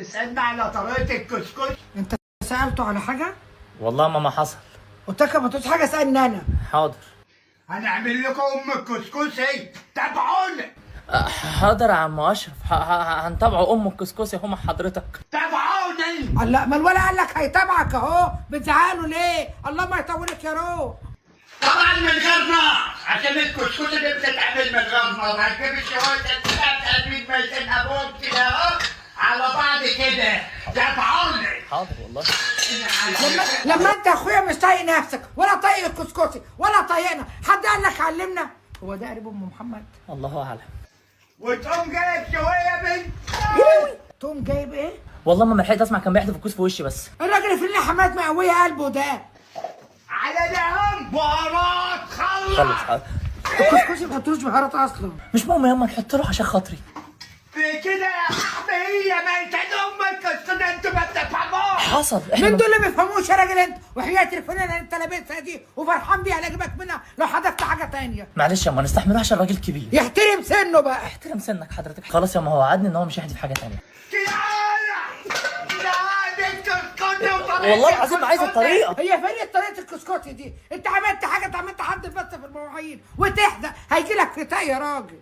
اسألنا على طريقة الكسكس. انت سألته على حاجة؟ والله ما حصل. قلت لك ما تقولش حاجة، اسألني أنا. حاضر. هنعمل لكم الكسكسي، تابعونا. حاضر يا عم اشرف، هنتابعوا الكسكسي هم حضرتك. تابعونا. الله، ما الولا قال لك هيتابعك اهو، بتزعله ليه؟ الله ما يطولك يا روح. طبعا من غير نار، عشان الكسكسي دي بتتعمل من غير نار، هتجيب شوية الكتاب قلبين ميتين ابوهم كده اهو على بعض كده. تابعونا. حاضر والله. لما انت يا اخويا مش طايق نفسك ولا طايق الكسكسي ولا طايقنا، حد قال لك علمنا؟ هو ده قريب ام محمد؟ الله اعلم. وتقوم جايب شويه بنت. تقوم جايب ايه؟ والله ما لحقت اسمع، كان بيحدف الكوس في وشي بس. الراجل في اللحمات مقويه قلبه ده. على دهان بهارات. خلص. الكسكسي ما تحطوش بهارات اصلا. مش مهم ياما، نحط له عشان خاطري. في كده يا صاحبي، هي ميتة امك كده، انتوا ما بتفهموش. حصل. من دول اللي ما بيفهموش يا راجل انت، وحياة الفنانة اللي انت لابسها دي وفرحان بيها لا اجيبك منها لو حدفت حاجة تانية. معلش ياما، نستحمله عشان راجل كبير. يحترم سنه بقى. احترم سنك حضرتك. خلاص ياما، هو وعدني ان هو مش هيحدف حاجه تانيه. والله العظيم عايز الطريقه. هي فين طريقه الكسكسي دي؟ انت عملت حاجه، انت عملت حد بس في المواعين وتحدى هيجي لك فتاة يا راجل.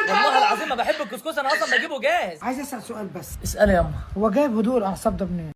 والله العظيم ما بحب الكسكسي، انا اصلا بجيبه جاهز. عايز اسال سؤال بس. اسالي ياما. هو جايب هدوء الاعصاب ده منين؟